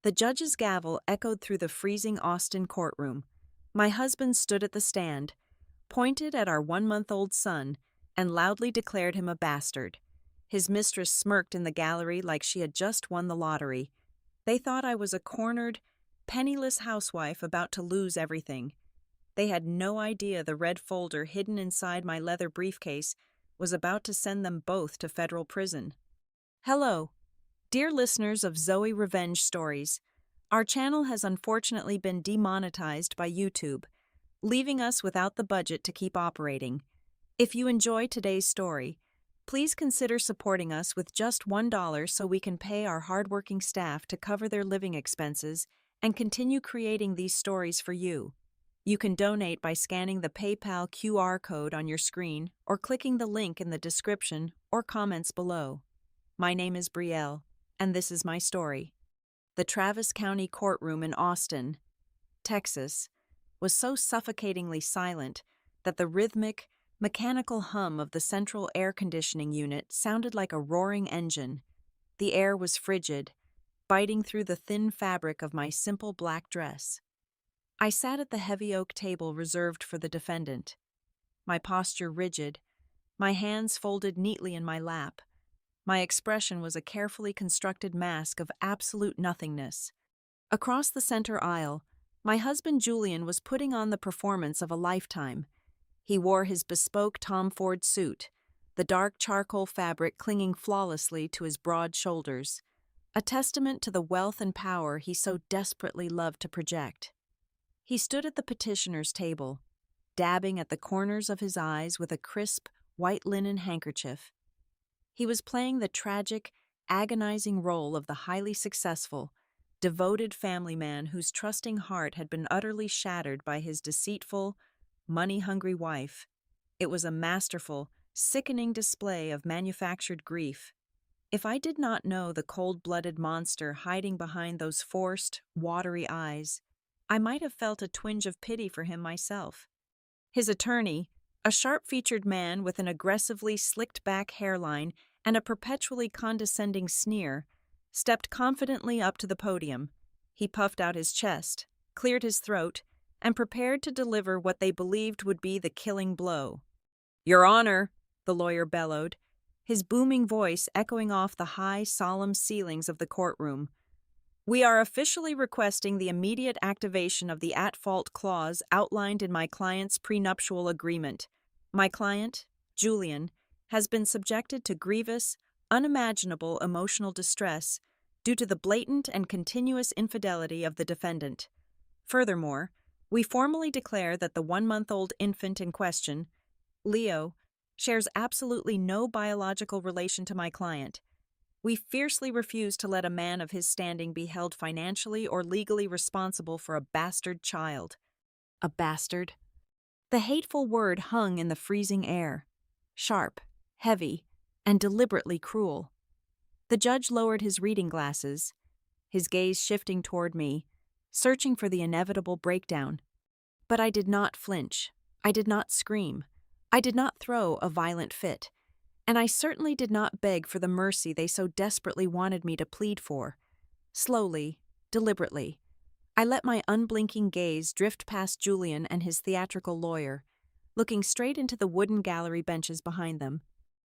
The judge's gavel echoed through the freezing Austin courtroom. My husband stood at the stand, pointed at our 1-month-old son, and loudly declared him a bastard. His mistress smirked in the gallery like she had just won the lottery. They thought I was a cornered, penniless housewife about to lose everything. They had no idea the red folder hidden inside my leather briefcase was about to send them both to federal prison. Hello, dear listeners of Zoe Revenge Stories. Our channel has unfortunately been demonetized by YouTube, leaving us without the budget to keep operating. If you enjoy today's story, please consider supporting us with just $1 so we can pay our hardworking staff to cover their living expenses and continue creating these stories for you. You can donate by scanning the PayPal QR code on your screen or clicking the link in the description or comments below. My name is Brielle, and this is my story. The Travis County courtroom in Austin, Texas, was so suffocatingly silent that the rhythmic, mechanical hum of the central air conditioning unit sounded like a roaring engine. The air was frigid, biting through the thin fabric of my simple black dress. I sat at the heavy oak table reserved for the defendant, my posture rigid, my hands folded neatly in my lap. My expression was a carefully constructed mask of absolute nothingness. Across the center aisle, my husband Julian was putting on the performance of a lifetime. He wore his bespoke Tom Ford suit, the dark charcoal fabric clinging flawlessly to his broad shoulders, a testament to the wealth and power he so desperately loved to project. He stood at the petitioner's table, dabbing at the corners of his eyes with a crisp, white linen handkerchief. He was playing the tragic, agonizing role of the highly successful, devoted family man whose trusting heart had been utterly shattered by his deceitful, money-hungry wife. It was a masterful, sickening display of manufactured grief. If I did not know the cold-blooded monster hiding behind those forced, watery eyes, I might have felt a twinge of pity for him myself. His attorney, a sharp-featured man with an aggressively slicked-back hairline and a perpetually condescending sneer, stepped confidently up to the podium. He puffed out his chest, cleared his throat, and prepared to deliver what they believed would be the killing blow. "Your Honor," the lawyer bellowed, his booming voice echoing off the high, solemn ceilings of the courtroom. "We are officially requesting the immediate activation of the at-fault clause outlined in my client's prenuptial agreement. My client, Julian, has been subjected to grievous, unimaginable emotional distress due to the blatant and continuous infidelity of the defendant. Furthermore, we formally declare that the 1-month-old infant in question, Leo, shares absolutely no biological relation to my client. We fiercely refuse to let a man of his standing be held financially or legally responsible for a bastard child." A bastard? The hateful word hung in the freezing air, sharp, heavy, and deliberately cruel. The judge lowered his reading glasses, his gaze shifting toward me, searching for the inevitable breakdown. But I did not flinch. I did not scream. I did not throw a violent fit. And I certainly did not beg for the mercy they so desperately wanted me to plead for. Slowly, deliberately, I let my unblinking gaze drift past Julian and his theatrical lawyer, looking straight into the wooden gallery benches behind them.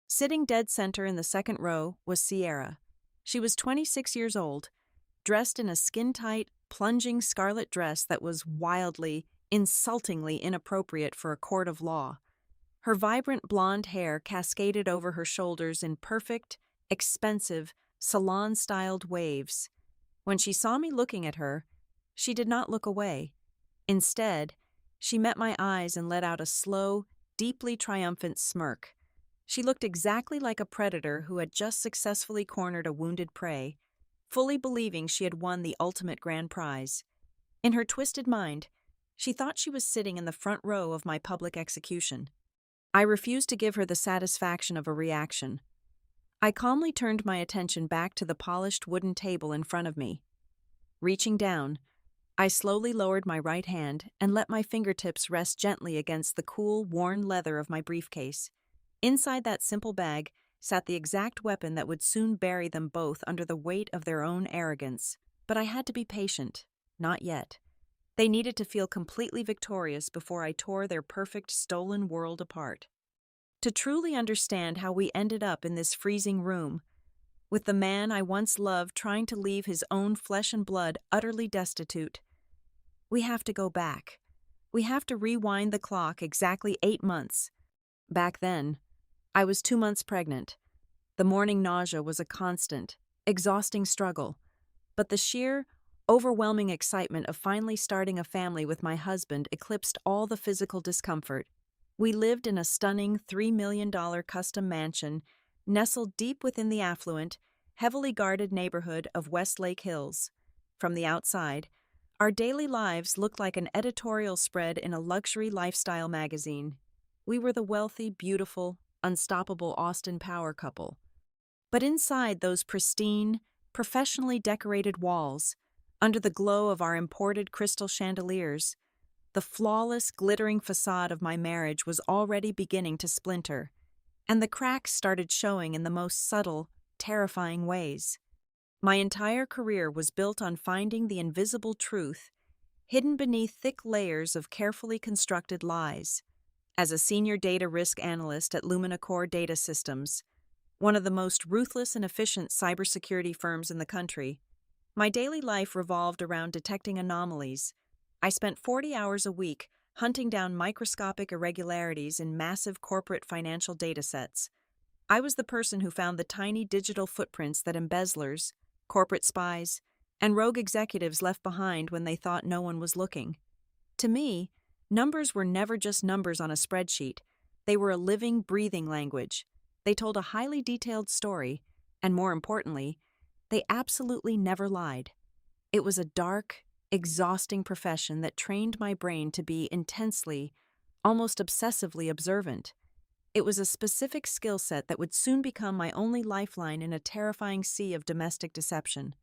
Sitting dead center in the second row was Sierra. She was 26 years old, dressed in a skin-tight, plunging scarlet dress that was wildly, insultingly inappropriate for a court of law. Her vibrant blonde hair cascaded over her shoulders in perfect, expensive, salon-styled waves. When she saw me looking at her, she did not look away. Instead, she met my eyes and let out a slow, deeply triumphant smirk. She looked exactly like a predator who had just successfully cornered a wounded prey, fully believing she had won the ultimate grand prize. In her twisted mind, she thought she was sitting in the front row of my public execution. I refused to give her the satisfaction of a reaction. I calmly turned my attention back to the polished wooden table in front of me. Reaching down, I slowly lowered my right hand and let my fingertips rest gently against the cool, worn leather of my briefcase. Inside that simple bag sat the exact weapon that would soon bury them both under the weight of their own arrogance. but I had to be patient. Not yet. They needed to feel completely victorious before I tore their perfect stolen world apart. To truly understand how we ended up in this freezing room, with the man I once loved trying to leave his own flesh and blood utterly destitute, we have to go back. We have to rewind the clock exactly 8 months. Back then, I was 2 months pregnant. The morning nausea was a constant, exhausting struggle, but the sheer, overwhelming excitement of finally starting a family with my husband eclipsed all the physical discomfort. We lived in a stunning $3 million custom mansion nestled deep within the affluent, heavily guarded neighborhood of Westlake Hills. From the outside, our daily lives looked like an editorial spread in a luxury lifestyle magazine. We were the wealthy, beautiful, unstoppable Austin power couple. But inside those pristine, professionally decorated walls, under the glow of our imported crystal chandeliers, the flawless, glittering facade of my marriage was already beginning to splinter, and the cracks started showing in the most subtle, terrifying ways. My entire career was built on finding the invisible truth hidden beneath thick layers of carefully constructed lies. As a senior data risk analyst at Luminacore Data Systems, one of the most ruthless and efficient cybersecurity firms in the country, my daily life revolved around detecting anomalies. I spent 40 hours a week hunting down microscopic irregularities in massive corporate financial datasets. I was the person who found the tiny digital footprints that embezzlers, corporate spies, and rogue executives left behind when they thought no one was looking. To me, numbers were never just numbers on a spreadsheet. They were a living, breathing language. They told a highly detailed story, and more importantly, they absolutely never lied. It was a dark, exhausting profession that trained my brain to be intensely, almost obsessively observant. It was a specific skill set that would soon become my only lifeline in a terrifying sea of domestic deception.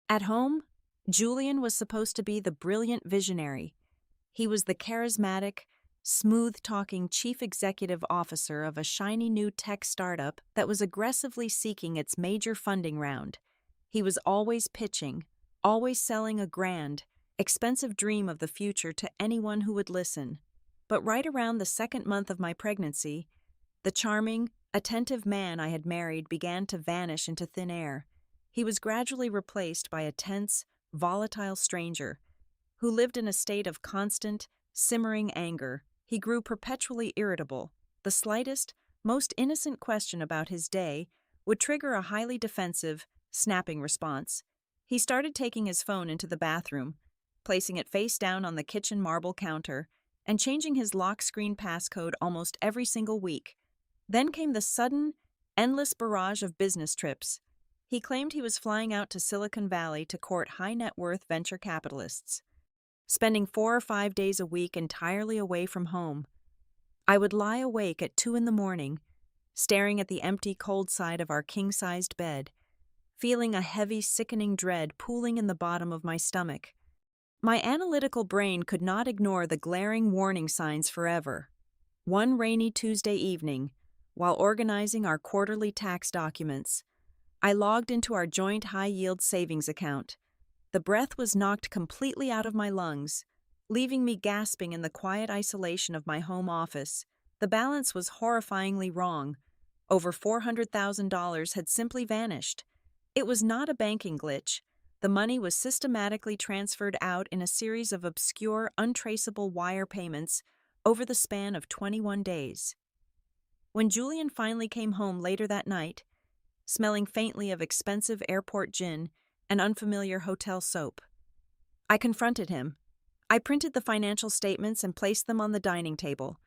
At home, Julian was supposed to be the brilliant visionary. He was the charismatic, smooth-talking chief executive officer of a shiny new tech startup that was aggressively seeking its major funding round. He was always pitching, always selling a grand, expensive dream of the future to anyone who would listen. But right around the second month of my pregnancy, the charming, attentive man I had married began to vanish into thin air. He was gradually replaced by a tense, volatile stranger who lived in a state of constant, simmering anger. He grew perpetually irritable. The slightest, most innocent question about his day would trigger a highly defensive, snapping response. He started taking his phone into the bathroom, placing it face down on the kitchen marble counter, and changing his lock screen passcode almost every single week. Then came the sudden, endless barrage of business trips. He claimed he was flying out to Silicon Valley to court high-net-worth venture capitalists, spending 4 or 5 days a week entirely away from home. I would lie awake at 2 in the morning, staring at the empty, cold side of our king-sized bed, feeling a heavy, sickening dread pooling in the bottom of my stomach. My analytical brain could not ignore the glaring warning signs forever. One rainy Tuesday evening, while organizing our quarterly tax documents, I logged into our joint high-yield savings account. The breath was knocked completely out of my lungs, leaving me gasping in the quiet isolation of my home office. The balance was horrifyingly wrong. Over $400,000 had simply vanished. It was not a banking glitch. The money was systematically transferred out in a series of obscure, untraceable wire payments over the span of 21 days. When Julian finally came home later that night, smelling faintly of expensive airport gin and unfamiliar hotel soap, I confronted him. I printed the financial statements and placed them on the dining table.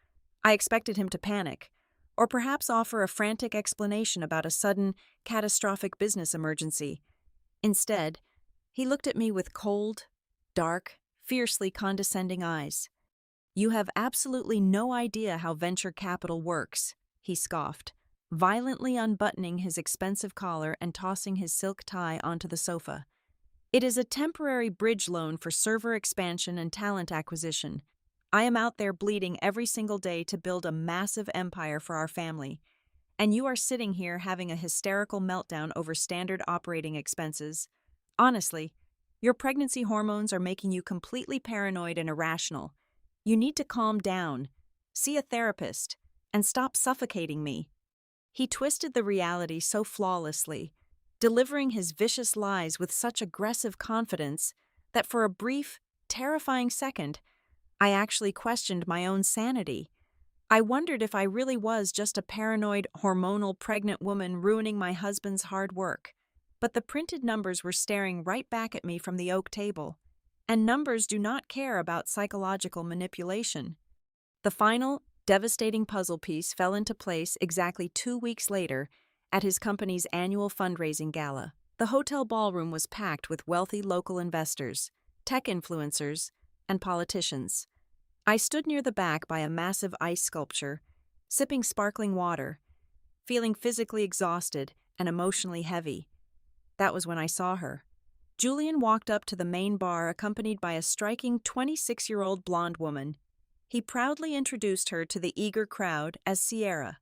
I expected him to panic, or perhaps offer a frantic explanation about a sudden, catastrophic business emergency. Instead, he looked at me with cold, dark, fiercely condescending eyes. "You have absolutely no idea how venture capital works," he scoffed, violently unbuttoning his expensive collar and tossing his silk tie onto the sofa. "It is a temporary bridge loan for server expansion and talent acquisition. I am out there bleeding every single day to build a massive empire for our family, and you are sitting here having a hysterical meltdown over standard operating expenses. Honestly, Your pregnancy hormones are making you completely paranoid and irrational. You need to calm down, see a therapist, and stop suffocating me." He twisted the reality so flawlessly, delivering his vicious lies with such aggressive confidence that for a brief, terrifying second, I actually questioned my own sanity. I wondered if I really was just a paranoid, hormonal pregnant woman ruining my husband's hard work. But the printed numbers were staring right back at me from the oak table, and numbers do not care about psychological manipulation. The final, devastating puzzle piece fell into place exactly 2 weeks later at his company's annual fundraising gala. The hotel ballroom was packed with wealthy local investors, tech influencers, and politicians. I stood near the back by a massive ice sculpture, sipping sparkling water, feeling physically exhausted and emotionally heavy. That was when I saw her. Julian walked up to the main bar accompanied by a striking 26-year-old blonde woman. He proudly introduced her to the eager crowd as Sierra,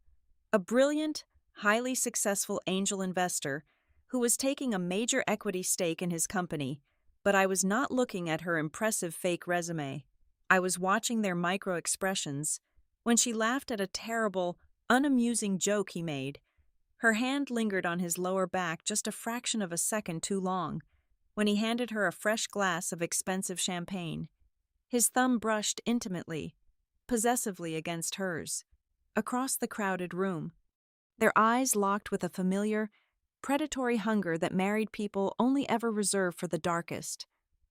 a brilliant, highly successful angel investor who was taking a major equity stake in his company, but I was not looking at her impressive fake resume. I was watching their micro-expressions. When she laughed at a terrible, unamusing joke he made, her hand lingered on his lower back just a fraction of a second too long. When he handed her a fresh glass of expensive champagne, his thumb brushed intimately, possessively against hers, across the crowded room. Their eyes locked with a familiar, predatory hunger that married people only ever reserve for the darkest,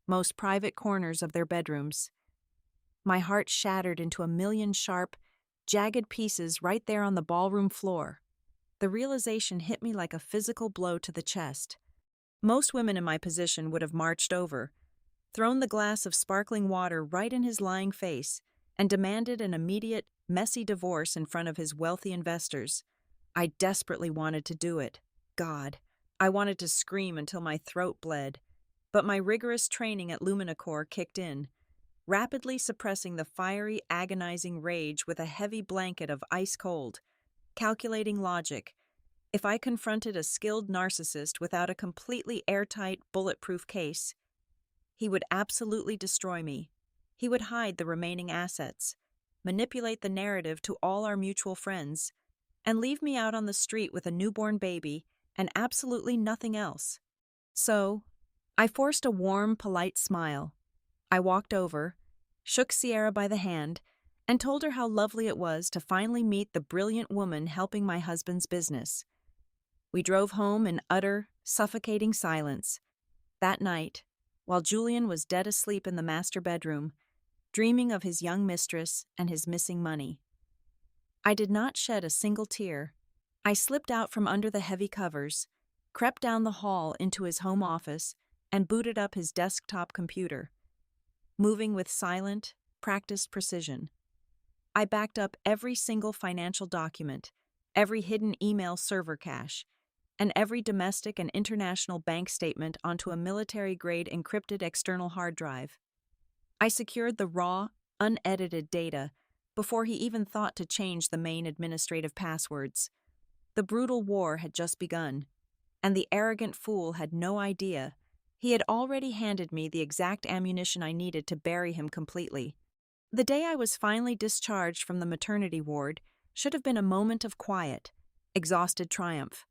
most private corners of their bedrooms. My heart shattered into a million sharp, jagged pieces right there on the ballroom floor. The realization hit me like a physical blow to the chest. Most women in my position would have marched over, thrown the glass of sparkling water right in his lying face, and demanded an immediate, messy divorce in front of his wealthy investors. I desperately wanted to do it. God, I wanted to scream until my throat bled. But my rigorous training at Luminacore kicked in, rapidly suppressing the fiery, agonizing rage with a heavy blanket of ice-cold, calculating logic. If I confronted a skilled narcissist without a completely airtight, bulletproof case, he would absolutely destroy me. He would hide the remaining assets, manipulate the narrative to all our mutual friends, and leave me out on the street with a newborn baby and absolutely nothing else. So, I forced a warm, polite smile. I walked over, shook Sierra by the hand, and told her how lovely it was to finally meet the brilliant woman helping my husband's business. We drove home in utter, suffocating silence. That night, while Julian was dead asleep in the master bedroom, dreaming of his young mistress and his missing money, I did not shed a single tear. I slipped out from under the heavy covers, crept down the hall into his home office, and booted up his desktop computer, moving with silent, practiced precision. I backed up every single financial document, every hidden email server cache, and every domestic and international bank statement onto a military-grade encrypted external hard drive. I secured the raw, unedited data before he even thought to change the main administrative passwords. The brutal war had just begun, and the arrogant fool had no idea. He had already handed me the exact ammunition I needed to bury him completely. The day I was finally discharged from the maternity ward should have been a moment of quiet, exhausted triumph.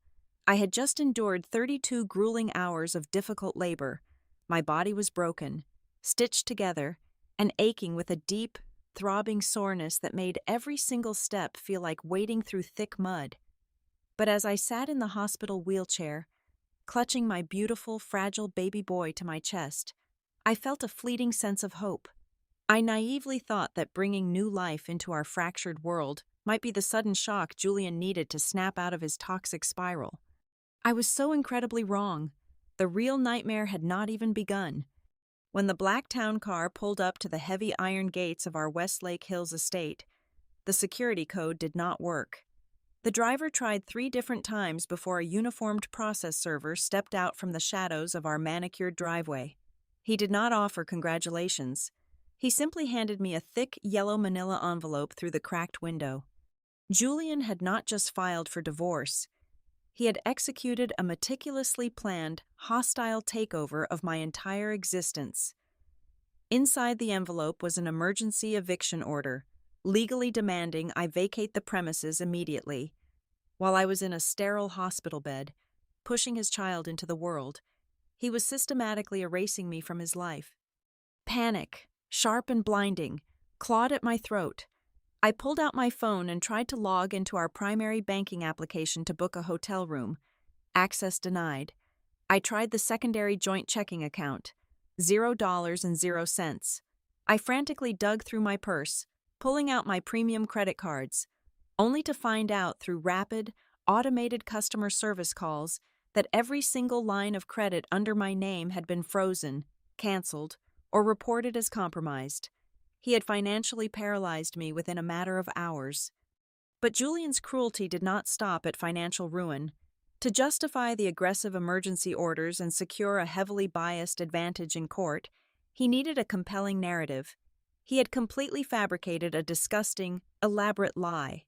I had just endured 32 grueling hours of difficult labor. My body was broken, stitched together, and aching with a deep, throbbing soreness that made every single step feel like wading through thick mud. But as I sat in the hospital wheelchair, clutching my beautiful, fragile baby boy to my chest, I felt a fleeting sense of hope. I naively thought that bringing new life into our fractured world might be the sudden shock Julian needed to snap out of his toxic spiral. I was so incredibly wrong. The real nightmare had not even begun. When the black town car pulled up to the heavy iron gates of our Westlake Hills estate, the security code did not work. The driver tried 3 different times before a uniformed process server stepped out from the shadows of our manicured driveway. He did not offer congratulations. He simply handed me a thick yellow manila envelope through the cracked window. Julian had not just filed for divorce. He had executed a meticulously planned, hostile takeover of my entire existence. Inside the envelope was an emergency eviction order, legally demanding I vacate the premises immediately. While I was in a sterile hospital bed, pushing his child into the world, he was systematically erasing me from his life. Panic, sharp and blinding, clawed at my throat. I pulled out my phone and tried to log into our primary banking application to book a hotel room. Access denied. I tried the secondary joint checking account. $0.00. I frantically dug through my purse, pulling out my premium credit cards, only to find out through rapid, automated customer service calls that every single line of credit under my name had been frozen, canceled, or reported as compromised. He had financially paralyzed me within a matter of hours. But Julian's cruelty did not stop at financial ruin. To justify the aggressive emergency orders and secure a heavily biased advantage in court, he needed a compelling narrative. He had completely fabricated a disgusting, elaborate lie.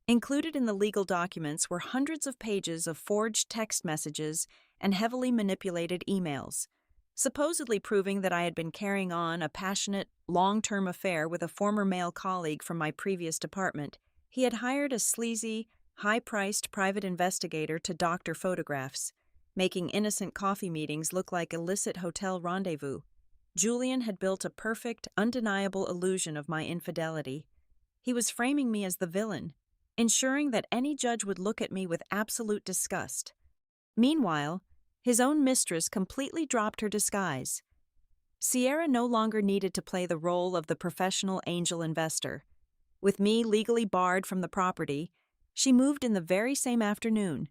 Included in the legal documents were hundreds of pages of forged text messages and heavily manipulated emails, supposedly proving that I had been carrying on a passionate, long-term affair with a former male colleague from my previous department. He had hired a sleazy, high-priced private investigator to doctor photographs, making innocent coffee meetings look like illicit hotel rendezvous. Julian had built a perfect, undeniable illusion of my infidelity. He was framing me as the villain, ensuring that any judge would look at me with absolute disgust. Meanwhile, his own mistress completely dropped her disguise. Sierra no longer needed to play the role of the professional angel investor. With me legally barred from the property, she moved in the very same afternoon.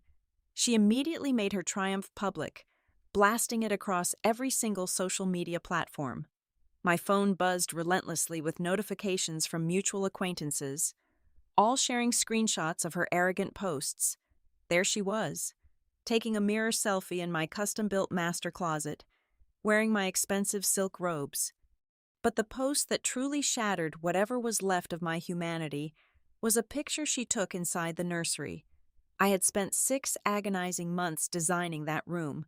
She immediately made her triumph public, blasting it across every single social media platform. My phone buzzed relentlessly with notifications from mutual acquaintances, all sharing screenshots of her arrogant posts. There she was, taking a mirror selfie in my custom-built master closet, wearing my expensive silk robes. But the post that truly shattered whatever was left of my humanity was a picture she took inside the nursery. I had spent 6 agonizing months designing that room.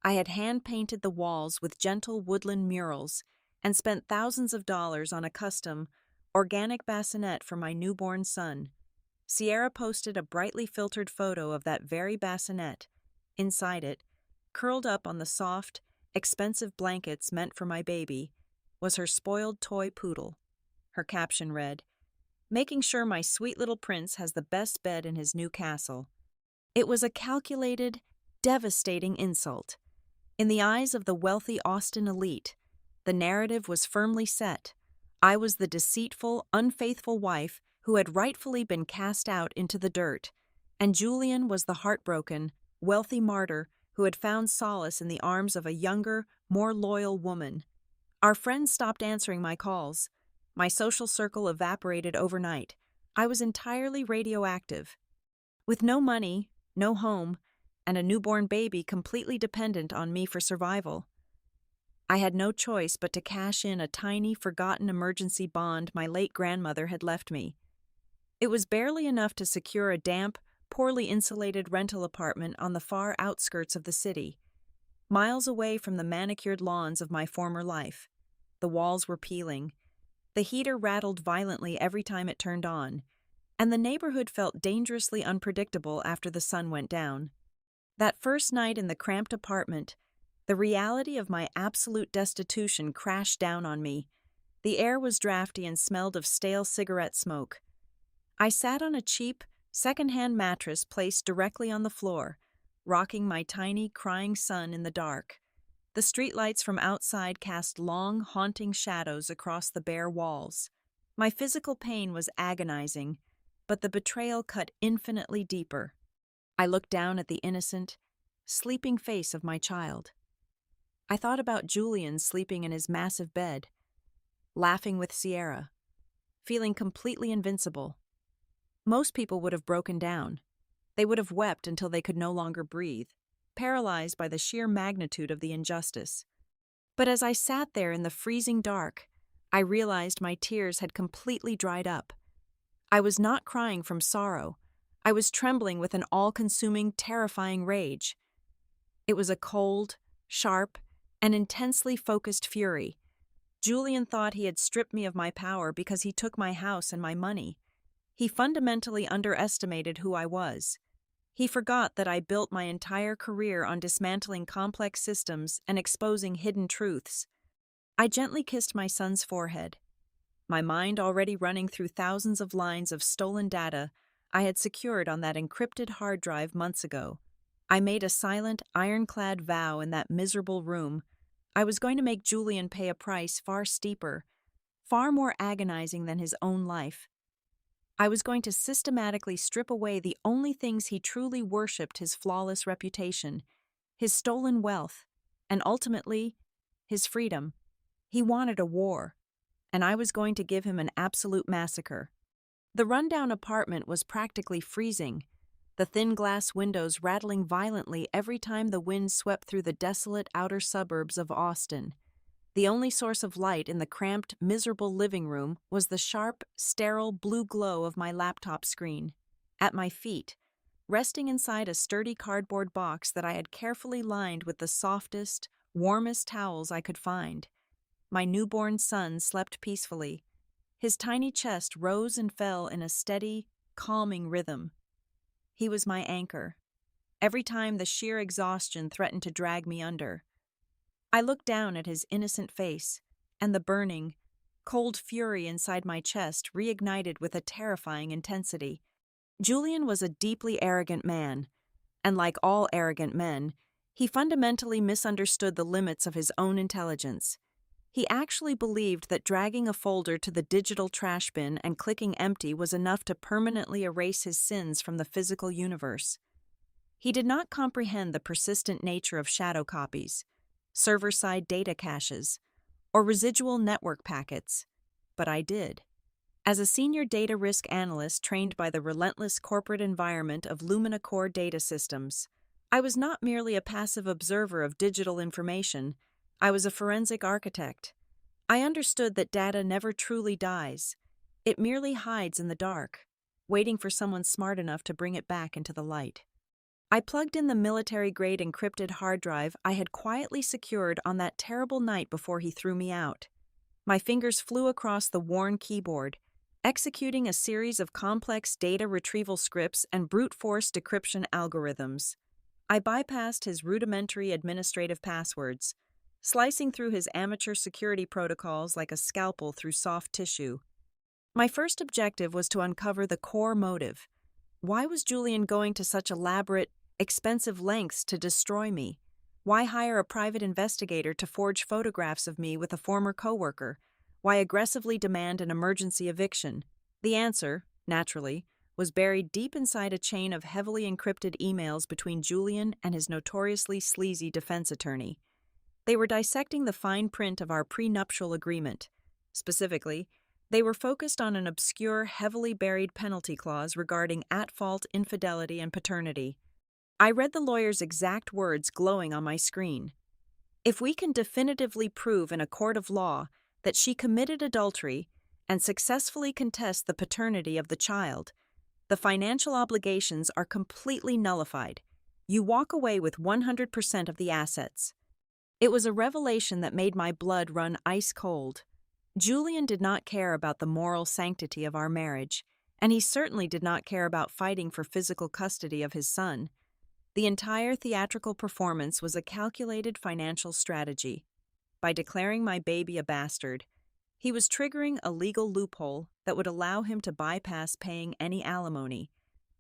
I had hand-painted the walls with gentle woodland murals and spent thousands of dollars on a custom, organic bassinet for my newborn son. Sierra posted a brightly filtered photo of that very bassinet. Inside it, curled up on the soft, expensive blankets meant for my baby, was her spoiled toy poodle. Her caption read, "Making sure my sweet little prince has the best bed in his new castle." It was a calculated, devastating insult. In the eyes of the wealthy Austin elite, the narrative was firmly set. I was the deceitful, unfaithful wife who had rightfully been cast out into the dirt, and Julian was the heartbroken, wealthy martyr who had found solace in the arms of a younger, more loyal woman. Our friends stopped answering my calls. My social circle evaporated overnight. I was entirely radioactive. With no money, no home, and a newborn baby completely dependent on me for survival, I had no choice but to cash in a tiny, forgotten emergency bond my late grandmother had left me. It was barely enough to secure a damp, poorly insulated rental apartment on the far outskirts of the city, miles away from the manicured lawns of my former life. The walls were peeling. The heater rattled violently every time it turned on, and the neighborhood felt dangerously unpredictable after the sun went down. That first night in the cramped apartment, the reality of my absolute destitution crashed down on me. The air was drafty and smelled of stale cigarette smoke. I sat on a cheap, second-hand mattress placed directly on the floor, rocking my tiny, crying son in the dark. The streetlights from outside cast long, haunting shadows across the bare walls. My physical pain was agonizing, but the betrayal cut infinitely deeper. I looked down at the innocent, sleeping face of my child. I thought about Julian sleeping in his massive bed, laughing with Sierra, feeling completely invincible. Most people would have broken down. They would have wept until they could no longer breathe, paralyzed by the sheer magnitude of the injustice. But as I sat there in the freezing dark, I realized my tears had completely dried up. I was not crying from sorrow. I was trembling with an all-consuming, terrifying rage. It was a cold, sharp, and intensely focused fury. Julian thought he had stripped me of my power because he took my house and my money. He fundamentally underestimated who I was. He forgot that I built my entire career on dismantling complex systems and exposing hidden truths. I gently kissed my son's forehead. My mind already running through thousands of lines of stolen data I had secured on that encrypted hard drive months ago. I made a silent, ironclad vow in that miserable room. I was going to make Julian pay a price far steeper, far more agonizing than his own life. I was going to systematically strip away the only things he truly worshipped: his flawless reputation, his stolen wealth, and ultimately, his freedom. He wanted a war, and I was going to give him an absolute massacre. The rundown apartment was practically freezing, the thin glass windows rattling violently every time the wind swept through the desolate outer suburbs of Austin. The only source of light in the cramped, miserable living room was the sharp, sterile blue glow of my laptop screen. At my feet, resting inside a sturdy cardboard box that I had carefully lined with the softest, warmest towels I could find, my newborn son slept peacefully. His tiny chest rose and fell in a steady, calming rhythm. He was my anchor, every time the sheer exhaustion threatened to drag me under. I looked down at his innocent face, and the burning, cold fury inside my chest reignited with a terrifying intensity. Julian was a deeply arrogant man, and like all arrogant men, he fundamentally misunderstood the limits of his own intelligence. He actually believed that dragging a folder to the digital trash bin and clicking empty was enough to permanently erase his sins from the physical universe. He did not comprehend the persistent nature of shadow copies, server-side data caches, or residual network packets, but I did. As a senior data risk analyst trained by the relentless corporate environment of Lumina Core Data Systems, I was not merely a passive observer of digital information. I was a forensic architect. I understood that data never truly dies. It merely hides in the dark, waiting for someone smart enough to bring it back into the light. I plugged in the military-grade encrypted hard drive I had quietly secured on that terrible night before he threw me out. My fingers flew across the worn keyboard, executing a series of complex data retrieval scripts and brute-force decryption algorithms. I bypassed his rudimentary administrative passwords, slicing through his amateur security protocols like a scalpel through soft tissue. My first objective was to uncover the core motive. Why was Julian going to such elaborate, expensive lengths to destroy me? Why hire a private investigator to forge photographs of me with a former coworker? Why aggressively demand an emergency eviction? The answer, naturally, was buried deep inside a chain of heavily encrypted emails between Julian and his notoriously sleazy defense attorney. They were dissecting the fine print of our prenuptial agreement. Specifically, they were focused on an obscure, heavily buried penalty clause regarding at-fault infidelity and paternity. I read the lawyer's exact words glowing on my screen. If we can definitively prove in a court of law that she committed adultery and successfully contest the paternity of the child, the financial obligations are completely nullified. You walk away with 100% of the assets. It was a revelation that made my blood run ice cold. Julian did not care about the moral sanctity of our marriage, and he certainly did not care about fighting for physical custody of his son. The entire theatrical performance was a calculated financial strategy. By declaring my baby a bastard, he was triggering a legal loophole that would allow him to bypass paying any alimony,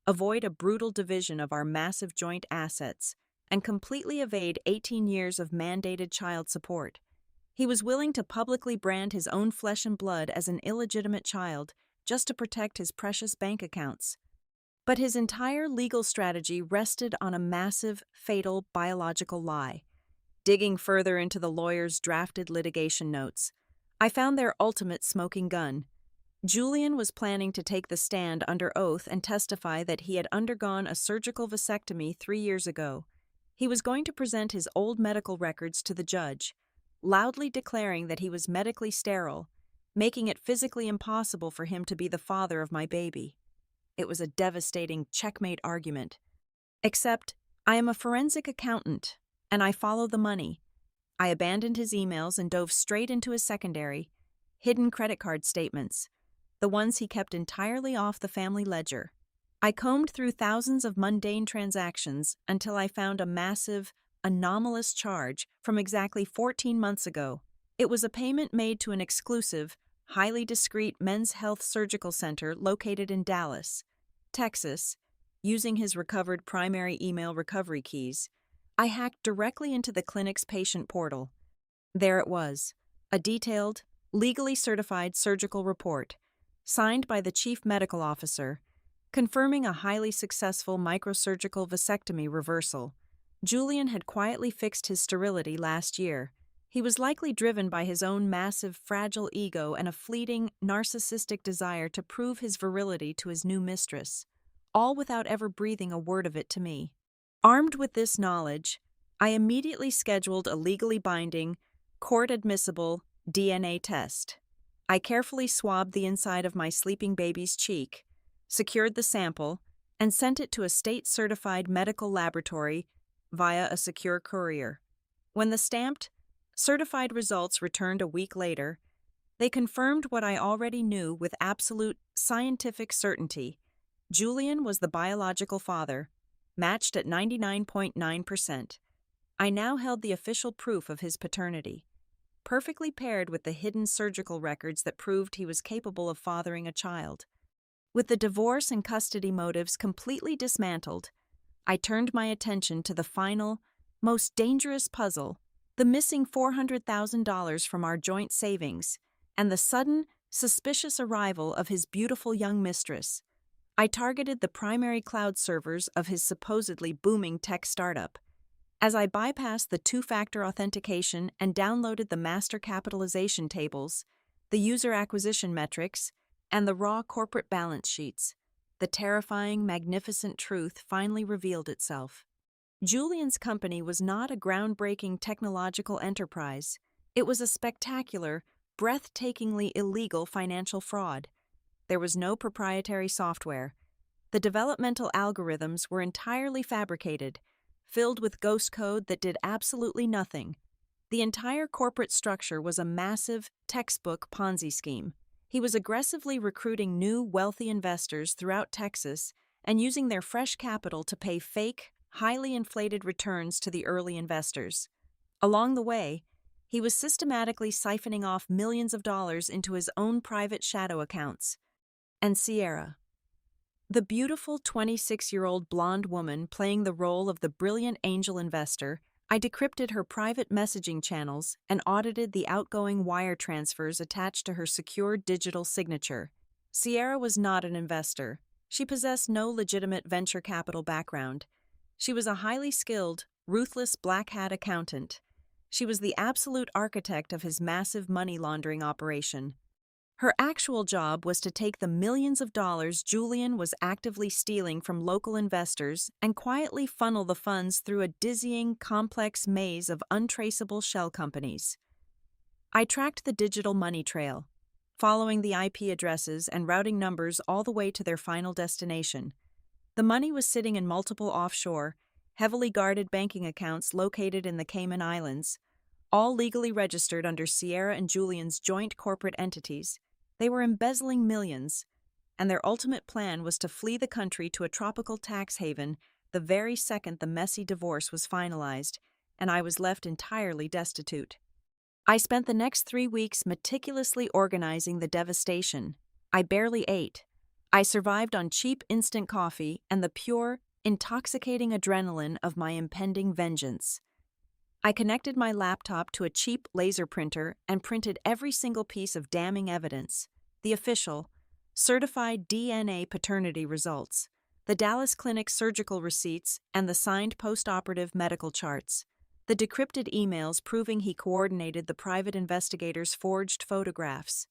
avoid a brutal division of our massive joint assets, and completely evade 18 years of mandated child support. He was willing to publicly brand his own flesh and blood as an illegitimate child just to protect his precious bank accounts. But his entire legal strategy rested on a massive, fatal biological lie. Digging further into the lawyer's drafted litigation notes, I found their ultimate smoking gun. Julian was planning to take the stand under oath and testify that he had undergone a surgical vasectomy 3 years ago. He was going to present his old medical records to the judge, loudly declaring that he was medically sterile, making it physically impossible for him to be the father of my baby. It was a devastating checkmate argument. Except, I am a forensic accountant, and I follow the money. I abandoned his emails and dove straight into his secondary, hidden credit card statements, the ones he kept entirely off the family ledger. I combed through thousands of mundane transactions until I found a massive, anomalous charge from exactly 14 months ago. It was a payment made to an exclusive, highly discreet men's health surgical center located in Dallas, Texas. Using his recovered primary email recovery keys, I hacked directly into the clinic's patient portal. There it was, a detailed, legally certified surgical report, signed by the chief medical officer, confirming a highly successful microsurgical vasectomy reversal. Julian had quietly fixed his sterility last year. He was likely driven by his own massive, fragile ego and a fleeting, narcissistic desire to prove his virility to his new mistress, all without ever breathing a word of it to me. Armed with this knowledge, I immediately scheduled a legally binding, court-admissible DNA test. I carefully swabbed the inside of my sleeping baby's cheek, secured the sample, and sent it to a state-certified medical laboratory via a secure courier. When the stamped, certified results returned a week later, they confirmed what I already knew with absolute scientific certainty. Julian was the biological father, matched at 99.9%. I now held the official proof of his paternity, perfectly paired with the hidden surgical records that proved he was capable of fathering a child. With the divorce and custody motives completely dismantled, I turned my attention to the final, most dangerous puzzle, the missing $400,000 from our joint savings, and the sudden, suspicious arrival of his beautiful young mistress. I targeted the primary cloud servers of his supposedly booming tech startup. As I bypassed the two-factor authentication and downloaded the master capitalization tables, the user acquisition metrics, and the raw corporate balance sheets, the terrifying, magnificent truth finally revealed itself. Julian's company was not a groundbreaking technological enterprise. It was a spectacular, breathtakingly illegal financial fraud. There was no proprietary software. The developmental algorithms were entirely fabricated, filled with ghost code that did absolutely nothing. The entire corporate structure was a massive, textbook Ponzi scheme. He was aggressively recruiting new, wealthy investors throughout Texas and using their fresh capital to pay fake, highly inflated returns to the early investors. Along the way, he was systematically siphoning off millions of dollars into his own private shadow accounts. And Sierra, the beautiful 26-year-old blonde woman playing the role of the brilliant angel investor, I decrypted her private messaging channels and audited the outgoing wire transfers attached to her secure digital signature. Sierra was not an investor. She possessed no legitimate venture capital background. She was a highly skilled, ruthless black hat accountant. She was the absolute architect of his massive money laundering operation. Her actual job was to take the millions of dollars Julian was actively stealing from local investors and quietly funnel the funds through a dizzying, complex maze of untraceable shell companies. I tracked the digital money trail, following the IP addresses and routing numbers all the way to their final destination. The money was sitting in multiple offshore, heavily guarded banking accounts located in the Cayman Islands, all legally registered under Sierra and Julian's joint corporate entities. They were embezzling millions, and their ultimate plan was to flee the country to a tropical tax haven the very second the messy divorce was finalized, and I was left entirely destitute. I spent the next 3 weeks meticulously organizing the devastation. I barely ate. I survived on cheap instant coffee and the pure, intoxicating adrenaline of my impending vengeance. I connected my laptop to a cheap laser printer and printed every single piece of damning evidence: the official, certified DNA paternity results, the Dallas Clinic surgical receipts, and the signed post-operative medical charts, the decrypted emails proving he coordinated the private investigator's forged photographs,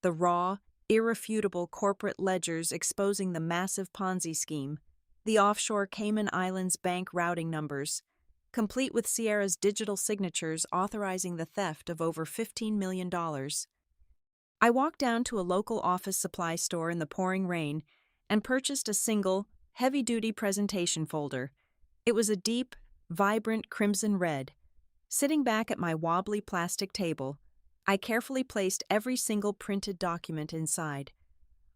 the raw, irrefutable corporate ledgers exposing the massive Ponzi scheme, the offshore Cayman Islands bank routing numbers, complete with Sierra's digital signatures authorizing the theft of over $15 million. I walked down to a local office supply store in the pouring rain and purchased a single, heavy-duty presentation folder. It was a deep, vibrant crimson red. Sitting back at my wobbly plastic table, I carefully placed every single printed document inside,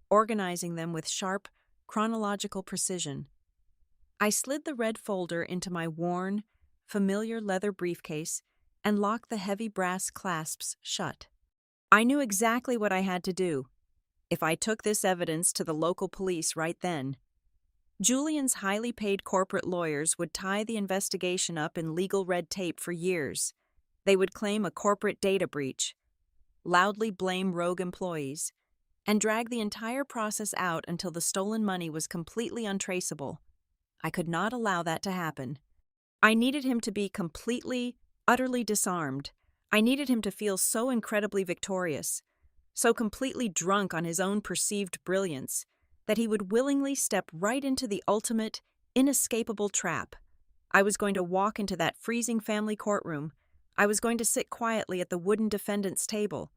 organizing them with sharp, chronological precision. I slid the red folder into my worn, familiar leather briefcase and locked the heavy brass clasps shut. I knew exactly what I had to do if I took this evidence to the local police right then. Julian's highly paid corporate lawyers would tie the investigation up in legal red tape for years. They would claim a corporate data breach, loudly blame rogue employees, and drag the entire process out until the stolen money was completely untraceable. I could not allow that to happen. I needed him to be completely, utterly disarmed. I needed him to feel so incredibly victorious, so completely drunk on his own perceived brilliance, that he would willingly step right into the ultimate, inescapable trap. I was going to walk into that freezing family courtroom. I was going to sit quietly at the wooden defendant's table,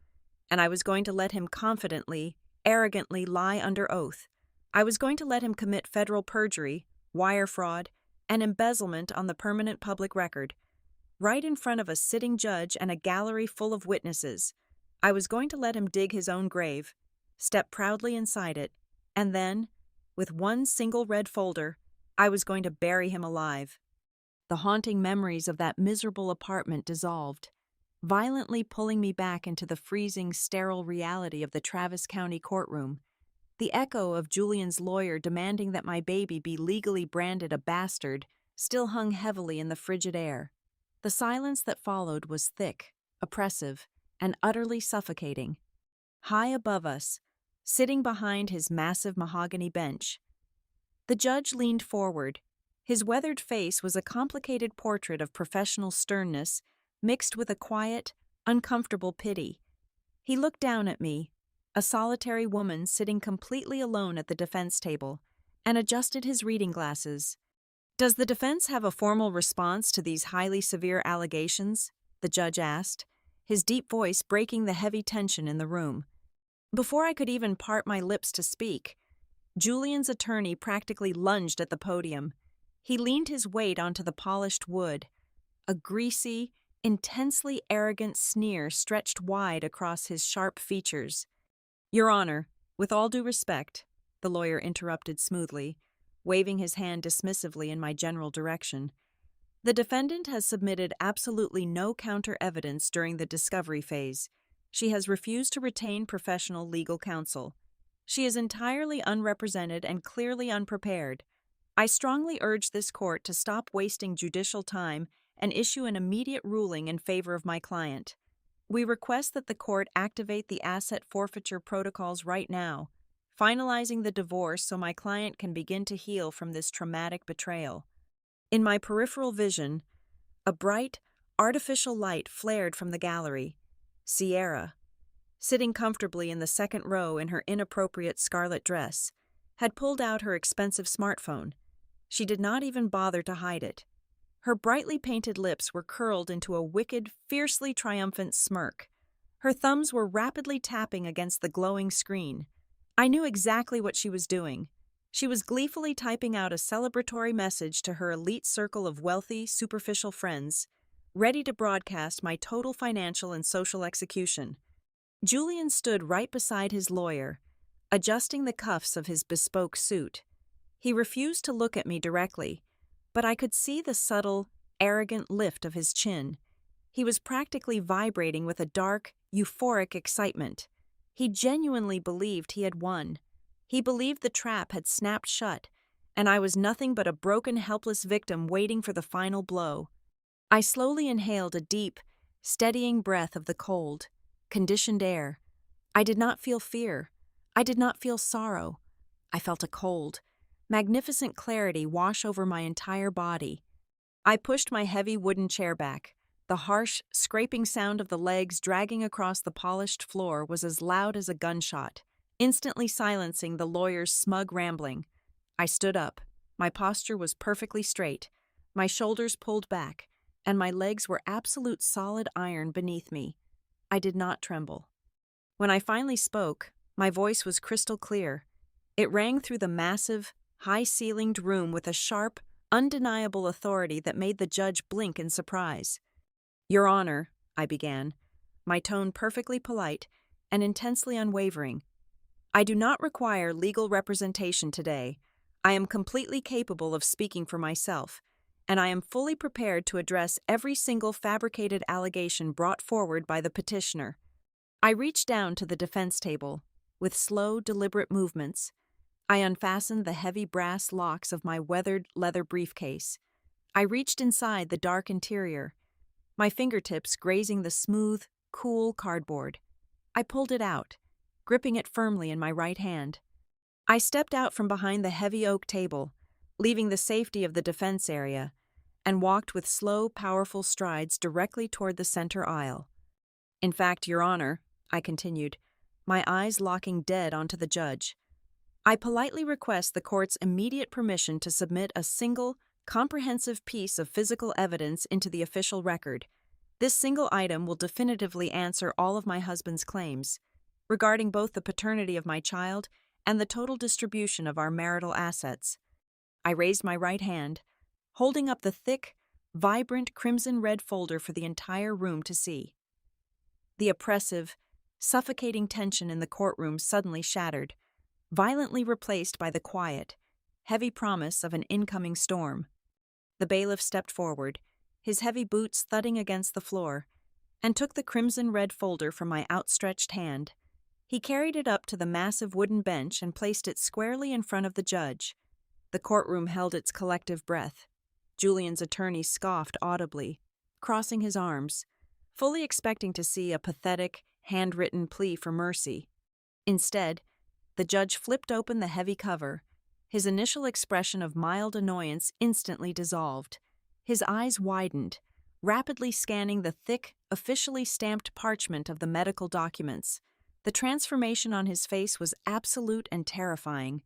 and I was going to let him confidently, arrogantly lie under oath. I was going to let him commit federal perjury, wire fraud, and embezzlement on the permanent public record, right in front of a sitting judge and a gallery full of witnesses. I was going to let him dig his own grave, step proudly inside it, and then, with one single red folder, I was going to bury him alive. The haunting memories of that miserable apartment dissolved, violently pulling me back into the freezing, sterile reality of the Travis County courtroom. The echo of Julian's lawyer demanding that my baby be legally branded a bastard still hung heavily in the frigid air. The silence that followed was thick, oppressive, and utterly suffocating. High above us, sitting behind his massive mahogany bench, the judge leaned forward. His weathered face was a complicated portrait of professional sternness mixed with a quiet, uncomfortable pity. He looked down at me, a solitary woman sitting completely alone at the defense table, and adjusted his reading glasses. "Does the defense have a formal response to these highly severe allegations?" the judge asked, his deep voice breaking the heavy tension in the room. Before I could even part my lips to speak, Julian's attorney practically lunged at the podium. He leaned his weight onto the polished wood. A greasy, intensely arrogant sneer stretched wide across his sharp features. "Your Honor, with all due respect," the lawyer interrupted smoothly, waving his hand dismissively in my general direction. "The defendant has submitted absolutely no counter-evidence during the discovery phase. She has refused to retain professional legal counsel. She is entirely unrepresented and clearly unprepared. I strongly urge this court to stop wasting judicial time and issue an immediate ruling in favor of my client. We request that the court activate the asset forfeiture protocols right now, finalizing the divorce so my client can begin to heal from this traumatic betrayal." In my peripheral vision, a bright, artificial light flared from the gallery. Sierra, sitting comfortably in the second row in her inappropriate scarlet dress, had pulled out her expensive smartphone. She did not even bother to hide it. Her brightly painted lips were curled into a wicked, fiercely triumphant smirk. Her thumbs were rapidly tapping against the glowing screen. I knew exactly what she was doing. She was gleefully typing out a celebratory message to her elite circle of wealthy, superficial friends, ready to broadcast my total financial and social execution. Julian stood right beside his lawyer, adjusting the cuffs of his bespoke suit. He refused to look at me directly, but I could see the subtle, arrogant lift of his chin. He was practically vibrating with a dark, euphoric excitement. He genuinely believed he had won. He believed the trap had snapped shut, and I was nothing but a broken, helpless victim waiting for the final blow. I slowly inhaled a deep, steadying breath of the cold, conditioned air. I did not feel fear. I did not feel sorrow. I felt a cold, magnificent clarity wash over my entire body. I pushed my heavy wooden chair back. The harsh, scraping sound of the legs dragging across the polished floor was as loud as a gunshot, instantly silencing the lawyer's smug rambling. I stood up. My posture was perfectly straight, my shoulders pulled back, and my legs were absolute solid iron beneath me. I did not tremble. When I finally spoke, my voice was crystal clear. It rang through the massive, high-ceilinged room with a sharp, undeniable authority that made the judge blink in surprise. "Your Honor," I began, my tone perfectly polite and intensely unwavering, "I do not require legal representation today. I am completely capable of speaking for myself, and I am fully prepared to address every single fabricated allegation brought forward by the petitioner." I reached down to the defense table. With slow, deliberate movements, I unfastened the heavy brass locks of my weathered leather briefcase. I reached inside the dark interior, my fingertips grazing the smooth, cool cardboard. I pulled it out, gripping it firmly in my right hand. I stepped out from behind the heavy oak table, leaving the safety of the defense area, and walked with slow, powerful strides directly toward the center aisle. "In fact, Your Honor," I continued, my eyes locking dead onto the judge, "I politely request the court's immediate permission to submit a single, comprehensive piece of physical evidence into the official record. This single item will definitively answer all of my husband's claims, regarding both the paternity of my child and the total distribution of our marital assets." I raised my right hand, holding up the thick, vibrant crimson-red folder for the entire room to see. The oppressive, suffocating tension in the courtroom suddenly shattered, violently replaced by the quiet, heavy promise of an incoming storm. The bailiff stepped forward, his heavy boots thudding against the floor, and took the crimson-red folder from my outstretched hand. He carried it up to the massive wooden bench and placed it squarely in front of the judge. The courtroom held its collective breath. Julian's attorney scoffed audibly, crossing his arms, fully expecting to see a pathetic, handwritten plea for mercy. Instead, the judge flipped open the heavy cover. His initial expression of mild annoyance instantly dissolved. His eyes widened, rapidly scanning the thick, officially stamped parchment of the medical documents. The transformation on his face was absolute and terrifying.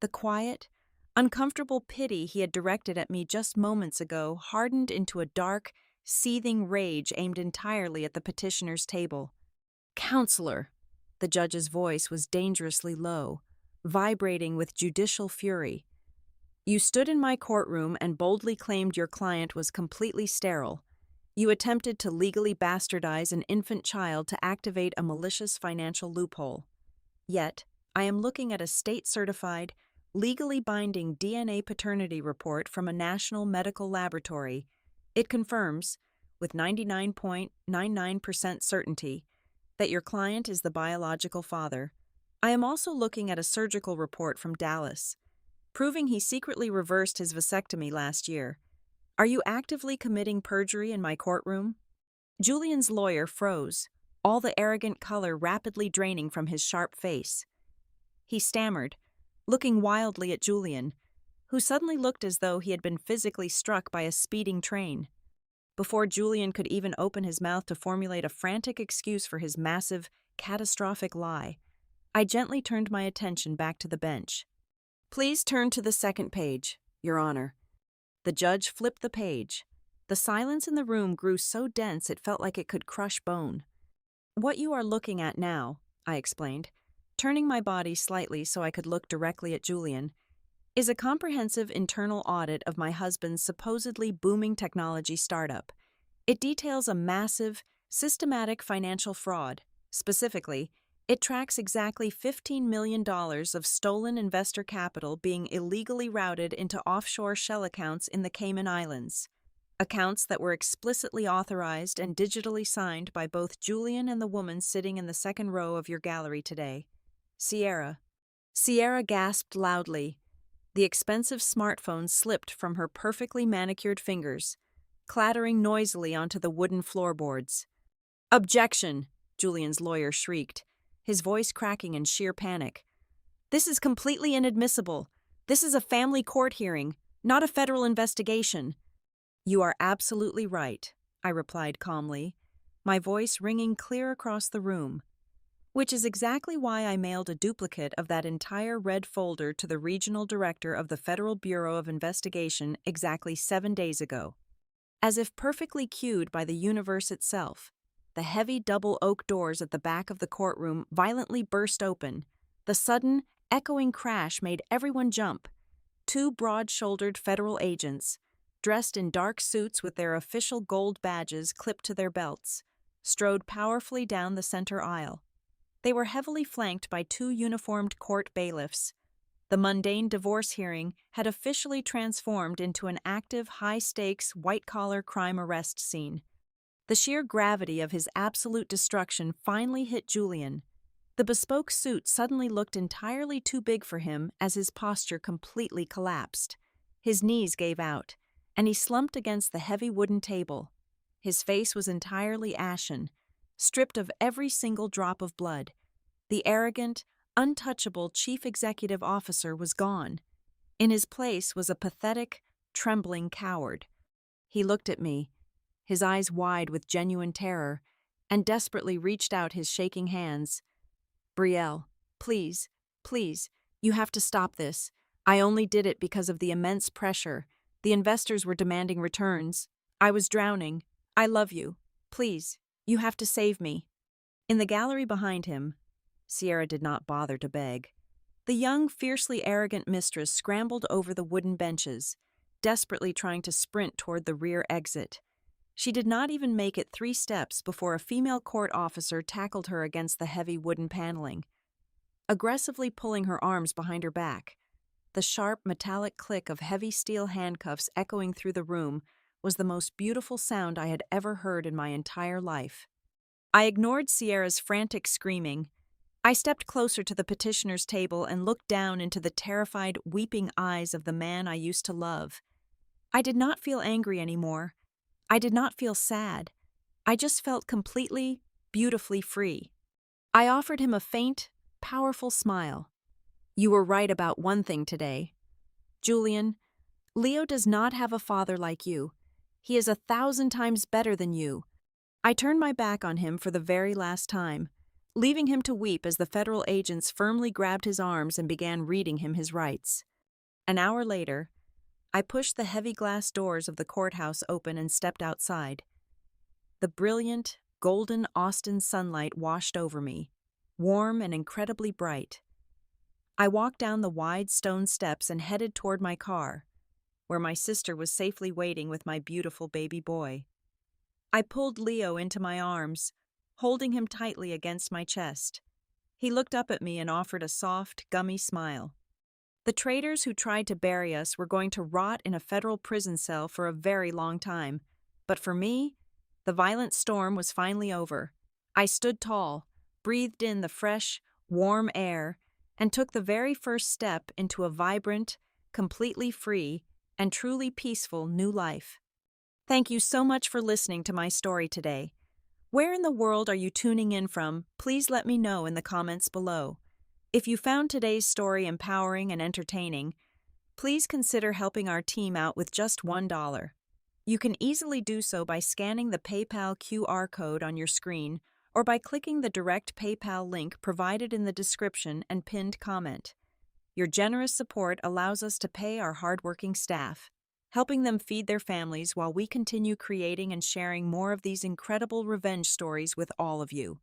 The quiet, uncomfortable pity he had directed at me just moments ago hardened into a dark, seething rage aimed entirely at the petitioner's table. "Counselor," the judge's voice was dangerously low, vibrating with judicial fury. "You stood in my courtroom and boldly claimed your client was completely sterile. You attempted to legally bastardize an infant child to activate a malicious financial loophole. Yet, I am looking at a state-certified, legally binding DNA paternity report from a national medical laboratory. It confirms, with 99.99% certainty, that your client is the biological father. I am also looking at a surgical report from Dallas, proving he secretly reversed his vasectomy last year. Are you actively committing perjury in my courtroom?" Julian's lawyer froze, all the arrogant color rapidly draining from his sharp face. He stammered, looking wildly at Julian, who suddenly looked as though he had been physically struck by a speeding train. Before Julian could even open his mouth to formulate a frantic excuse for his massive, catastrophic lie, I gently turned my attention back to the bench. "Please turn to the second page, Your Honor." The judge flipped the page. The silence in the room grew so dense it felt like it could crush bone. "What you are looking at now," I explained, turning my body slightly so I could look directly at Julian, "is a comprehensive internal audit of my husband's supposedly booming technology startup. It details a massive, systematic financial fraud. Specifically, it tracks exactly $15 million of stolen investor capital being illegally routed into offshore shell accounts in the Cayman Islands. Accounts that were explicitly authorized and digitally signed by both Julian and the woman sitting in the second row of your gallery today, Sierra." Sierra gasped loudly. The expensive smartphone slipped from her perfectly manicured fingers, clattering noisily onto the wooden floorboards. "Objection!" Julian's lawyer shrieked, his voice cracking in sheer panic. "This is completely inadmissible. This is a family court hearing, not a federal investigation." "You are absolutely right," I replied calmly, my voice ringing clear across the room. Which is exactly why I mailed a duplicate of that entire red folder to the regional director of the Federal Bureau of Investigation exactly 7 days ago. As if perfectly cued by the universe itself, the heavy double oak doors at the back of the courtroom violently burst open, the sudden, echoing crash made everyone jump. Two broad-shouldered federal agents, dressed in dark suits with their official gold badges clipped to their belts, strode powerfully down the center aisle. They were heavily flanked by two uniformed court bailiffs. The mundane divorce hearing had officially transformed into an active, high-stakes, white-collar crime arrest scene. The sheer gravity of his absolute destruction finally hit Julian. The bespoke suit suddenly looked entirely too big for him as his posture completely collapsed. His knees gave out, and he slumped against the heavy wooden table. His face was entirely ashen, stripped of every single drop of blood. The arrogant, untouchable chief executive officer was gone. In his place was a pathetic, trembling coward. He looked at me, his eyes wide with genuine terror, and desperately reached out his shaking hands. "Brielle, please, please, you have to stop this. I only did it because of the immense pressure. The investors were demanding returns. I was drowning. I love you. Please, you have to save me." In the gallery behind him, Sierra did not bother to beg. The young, fiercely arrogant mistress scrambled over the wooden benches, desperately trying to sprint toward the rear exit. She did not even make it 3 steps before a female court officer tackled her against the heavy wooden paneling, aggressively pulling her arms behind her back. The sharp, metallic click of heavy steel handcuffs echoing through the room was the most beautiful sound I had ever heard in my entire life. I ignored Sierra's frantic screaming. I stepped closer to the petitioner's table and looked down into the terrified, weeping eyes of the man I used to love. I did not feel angry anymore. I did not feel sad. I just felt completely, beautifully free. I offered him a faint, powerful smile. "You were right about one thing today. Julian, Leo does not have a father like you. He is 1,000 times better than you." I turned my back on him for the very last time, leaving him to weep as the federal agents firmly grabbed his arms and began reading him his rights. An hour later, I pushed the heavy glass doors of the courthouse open and stepped outside. The brilliant, golden Austin sunlight washed over me, warm and incredibly bright. I walked down the wide stone steps and headed toward my car, where my sister was safely waiting with my beautiful baby boy. I pulled Leo into my arms, holding him tightly against my chest. He looked up at me and offered a soft, gummy smile. The traitors who tried to bury us were going to rot in a federal prison cell for a very long time. But for me, the violent storm was finally over. I stood tall, breathed in the fresh, warm air, and took the very first step into a vibrant, completely free, and truly peaceful new life. Thank you so much for listening to my story today. Where in the world are you tuning in from? Please let me know in the comments below. If you found today's story empowering and entertaining, please consider helping our team out with just $1. You can easily do so by scanning the PayPal QR code on your screen or by clicking the direct PayPal link provided in the description and pinned comment. Your generous support allows us to pay our hardworking staff, helping them feed their families while we continue creating and sharing more of these incredible revenge stories with all of you.